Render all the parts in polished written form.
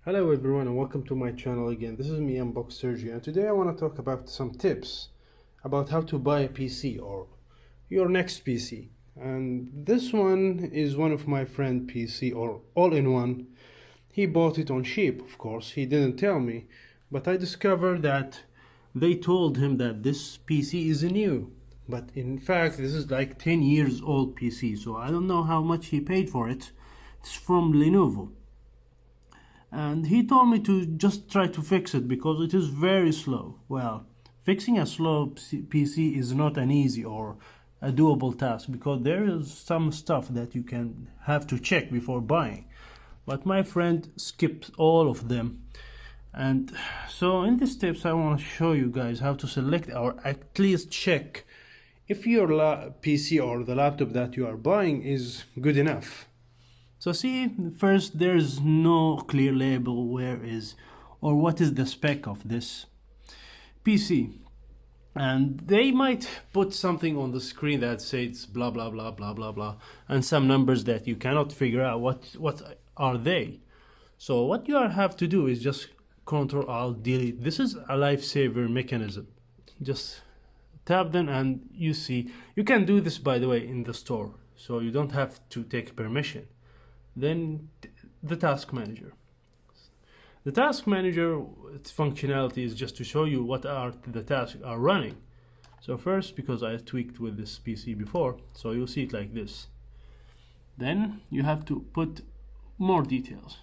Hello everyone and welcome to my channel again. This is me, Unbox Sergio, and today I want to talk about some tips about how to buy a PC or your next PC. And this one is one of my friend PC or all-in-one. He bought it on cheap, of course. He didn't tell me, but I discovered that they told him that this PC is new. But in fact, this is like 10 years old PC, so I don't know how much he paid for it. It's from Lenovo. And he told me to just try to fix it because it is very slow. Well, fixing a slow PC is not an easy or a doable task because there is some stuff that you can have to check before buying. But my friend skipped all of them. And so in these tips I want to show you guys how to select or at least check if your PC or the laptop that you are buying is good enough. So see, first there's no clear label where is or what is the spec of this PC. And they might put something on the screen that says blah blah blah blah blah blah and some numbers that you cannot figure out what are they. So what you have to do is just Control Alt Delete. This is a lifesaver mechanism. Just tap them and you see. You can do this, by the way, in the store, so you don't have to take permission. Then the task manager. The task manager, its functionality is just to show you what are the tasks are running. So first, because I tweaked with this PC before, so you'll see it like this. Then you have to put more details.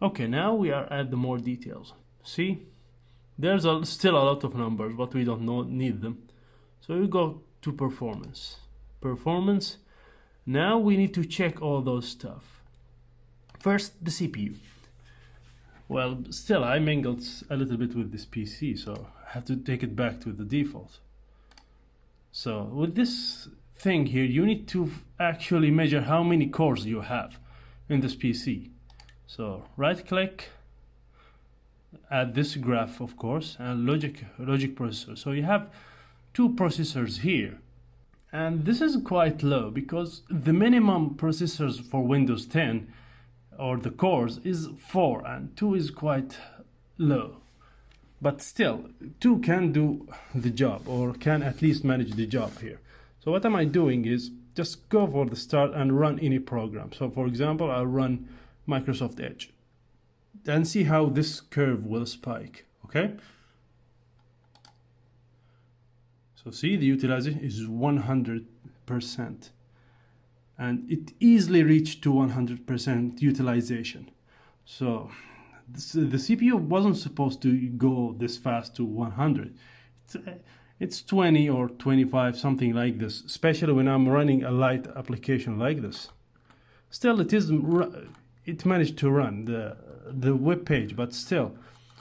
Okay, now we are at the more details. See, there's still a lot of numbers, but we don't need them. So we go to performance. Performance. Now we need to check all those stuff. First, the CPU. Well, still I mingled a little bit with this PC, so I have to take it back to the default. So with this thing here, you need to actually measure how many cores you have in this PC. So right click, add this graph of course, and logic processor. So you have two processors here. And this is quite low because the minimum processors for Windows 10 or the cores is 4 and 2 is quite low. But still, 2 can do the job or can at least manage the job here. So what am I doing is just go for the start and run any program. So for example, I'll run Microsoft Edge and see how this curve will spike, okay? So see, the utilization is 100%. And it easily reached to 100% utilization. So the CPU wasn't supposed to go this fast to 100. It's 20 or 25, something like this, especially when I'm running a light application like this. Still, it managed to run the web page, but still,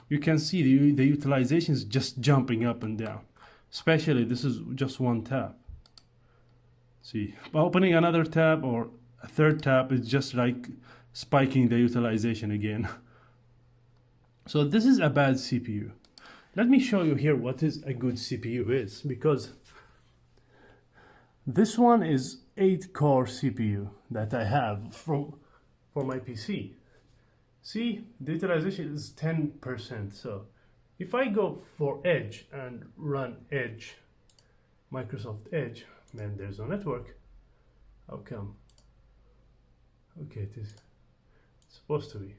you can see the utilization is just jumping up and down. Especially this is just one tab. See, opening another tab or a third tab is just like spiking the utilization again. So this is a bad CPU. Let me show you here what is a good CPU is, because this one is 8-core CPU that I have for my PC. See, the utilization is 10%. So if I go for Edge and run Edge, Microsoft Edge, man, there's no network. How come? Okay, it is supposed to be.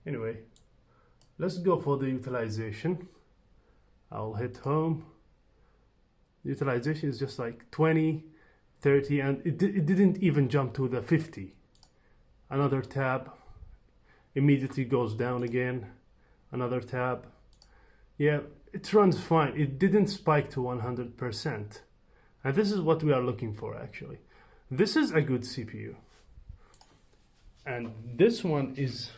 Anyway, let's go for the utilization. I'll hit home. The utilization is just like 20, 30, and it didn't even jump to the 50. Another tab, immediately goes down again. Another tab. Yeah, it runs fine. It didn't spike to 100%. And this is what we are looking for actually. This is a good CPU. And this one is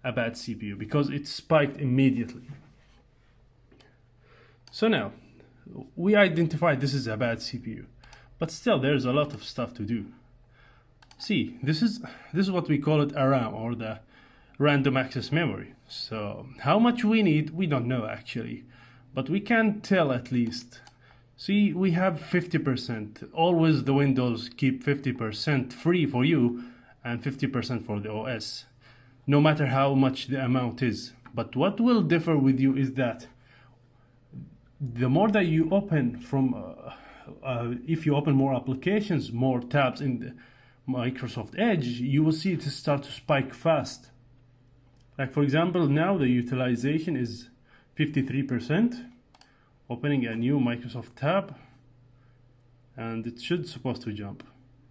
a bad CPU because it spiked immediately. So now, we identified this is a bad CPU. But still, there's a lot of stuff to do. See, this is what we call it a RAM, or the random access memory. So how much we need, we don't know actually, but we can tell at least. See, we have 50%. Always the Windows keep 50% free for you and 50% for the OS. no matter how much the amount is. But what will differ with you is that the more that you open from if you open more applications, more tabs in the Microsoft Edge, you will see it start to spike fast. Like for example, now the utilization is 53%. Opening a new Microsoft tab, and it should supposed to jump.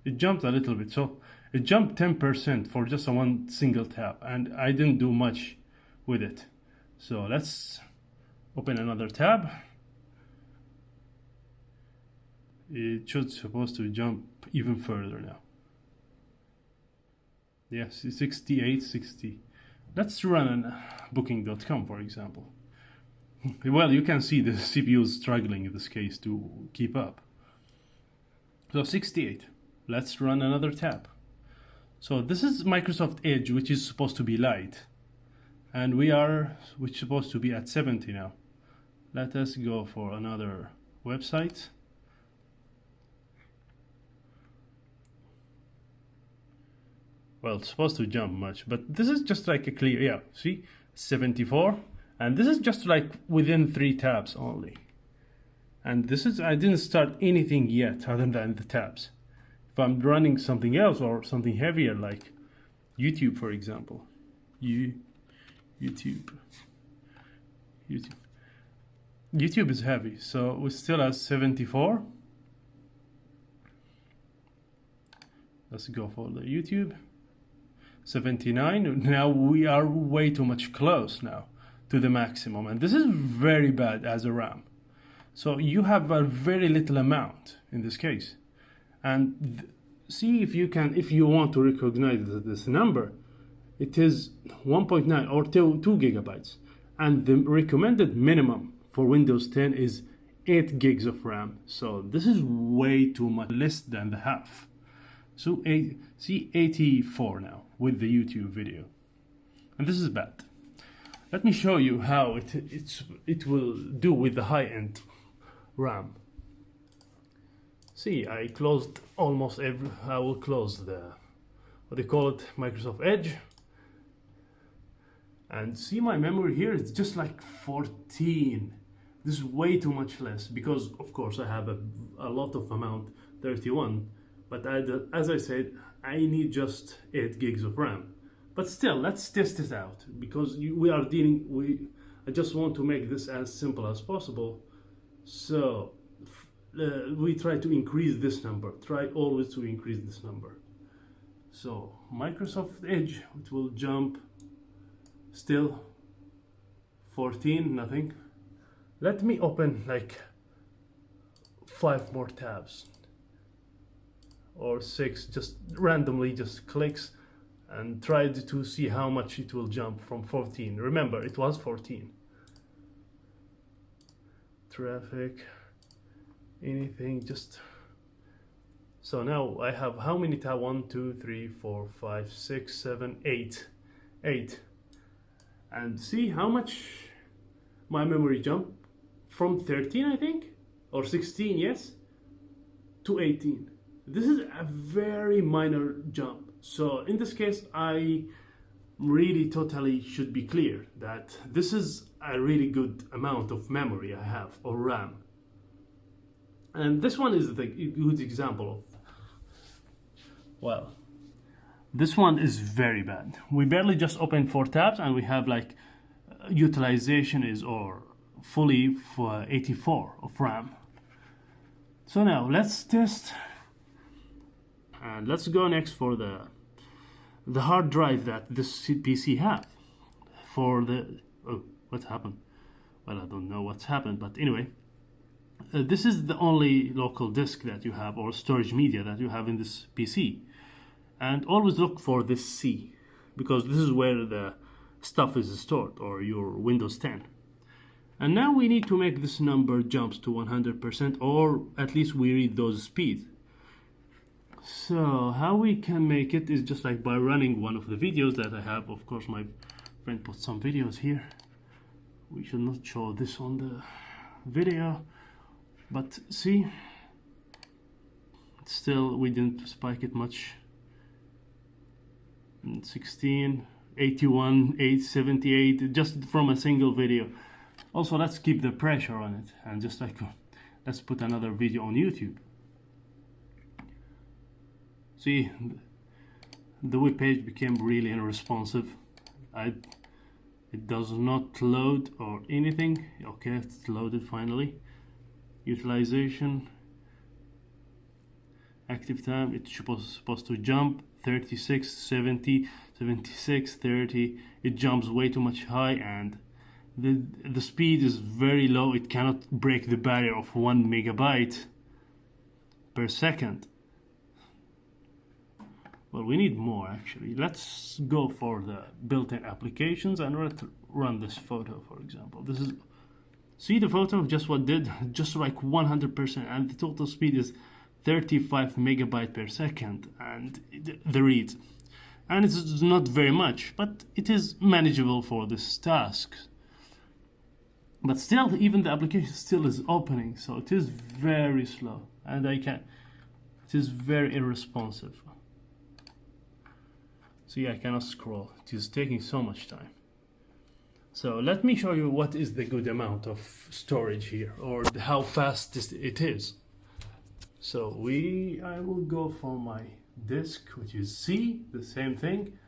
It jumped a little bit, so it jumped 10% for just a one single tab, and I didn't do much with it. So let's open another tab. It should supposed to jump even further now. Yes, 68, 60. Let's run an booking.com, for example. Well, you can see the CPU is struggling in this case to keep up. So 68. Let's run another tab. So this is Microsoft Edge, which is supposed to be light, and which is supposed to be at 70 now. Let us go for another website. Well, it's supposed to jump much, but this is just like a clear, yeah, see, 74, and this is just like within 3 tabs only. And this is, I didn't start anything yet other than the tabs. If I'm running something else or something heavier like YouTube, for example, YouTube is heavy, so we still have 74. Let's go for the YouTube. 79. Now we are way too much close now to the maximum, and this is very bad as a RAM. So you have a very little amount in this case, and see if you can, if you want to recognize this number, it is 1.9 or 2 gigabytes, and the recommended minimum for Windows 10 is 8 gigs of RAM. So this is way too much, less than the half. So see 84 now with the YouTube video, and this is bad. Let me show you how it will do with the high-end RAM. See, I closed almost every. I will close the, what they call it, Microsoft Edge, and see my memory here. It's just like 14. This is way too much less because, of course, I have a lot of amount, 31. But as I said, I need just 8 gigs of RAM. But still, let's test it out because I just want to make this as simple as possible. So we try to increase this number. Try always to increase this number. So Microsoft Edge, it will jump still 14, nothing. Let me open like 5 more tabs. Or 6, just randomly, just clicks and try to see how much it will jump from 14. Remember, it was 14. Traffic, anything, just. So now I have how many tabs? 1, 2, 3, 4, 5, 6, 7, 8. 8. And see how much my memory jumped from 13, I think, or 16, yes, to 18. This is a very minor jump. So in this case, I really totally should be clear that this is a really good amount of memory I have, or RAM. And this one is the good example of, well, this one is very bad. We barely just opened 4 tabs and we have like utilization is or fully for 84 of RAM. So now let's test. And let's go next for the hard drive that this PC have. For the, oh, what happened? Well, I don't know what's happened, but anyway, this is the only local disk that you have, or storage media that you have in this PC. And always look for this C, because this is where the stuff is stored, or your Windows 10. And now we need to make this number jumps to 100%, or at least we read those speeds. So how we can make it is just like by running one of the videos that I have. Of course, my friend put some videos here. We should not show this on the video, but see, still we didn't spike it much. 16, 81, 878 just from a single video. Also, let's keep the pressure on it, and just like let's put another video on YouTube. See, the web page became really unresponsive. It does not load or anything. Okay, it's loaded finally. Utilization, active time, it's supposed to jump 36, 70, 76, 30. It jumps way too much high, and the speed is very low. It cannot break the barrier of 1 megabyte per second. Well, we need more actually. Let's go for the built-in applications and run this photo, for example. This is, see the photo of just what did, just like 100%, and the total speed is 35 megabyte per second, and the read. And it's not very much, but it is manageable for this task. But still, even the application still is opening, so it is very slow, and it is very irresponsive. See, I cannot scroll. It is taking so much time. So let me show you what is the good amount of storage here, or how fast it is. So I will go for my disk, which is C, the same thing,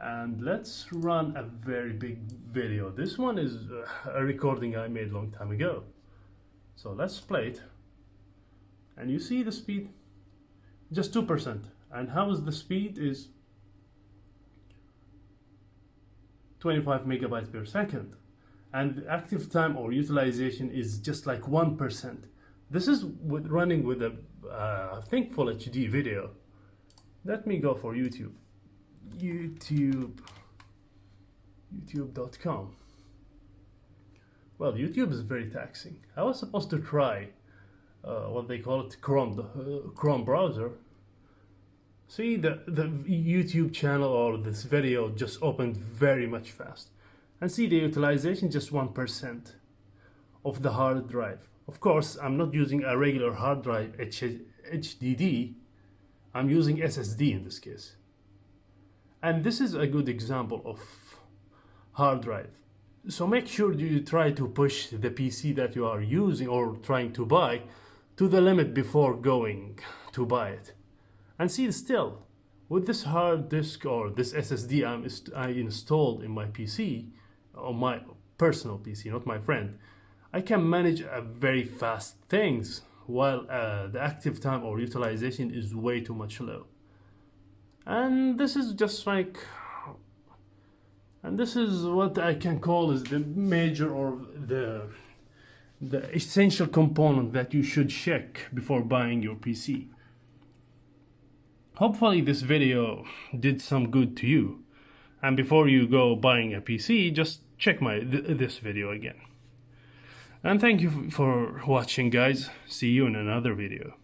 and let's run a very big video. This one is a recording I made a long time ago. So let's play it, and you see the speed, just 2%. And how is the speed? Is 25 megabytes per second, and the active time or utilization is just like 1%. This is running with a I think full HD video. Let me go for youtube.com. Well, YouTube is very taxing. I was supposed to try what they call it, Chrome browser. See, the YouTube channel or this video just opened very much fast. And see the utilization, just 1% of the hard drive. Of course, I'm not using a regular hard drive HDD. I'm using SSD in this case. And this is a good example of hard drive. So make sure you try to push the PC that you are using or trying to buy to the limit before going to buy it. And see, still, with this hard disk or this SSD I installed in my PC, or my personal PC, not my friend, I can manage very fast things, while the active time or utilization is way too much low. And this is just like, and this is what I can call is the major or the essential component that you should check before buying your PC. Hopefully this video did some good to you, and before you go buying a PC, just check this video again. And thank you for watching, guys. See you in another video.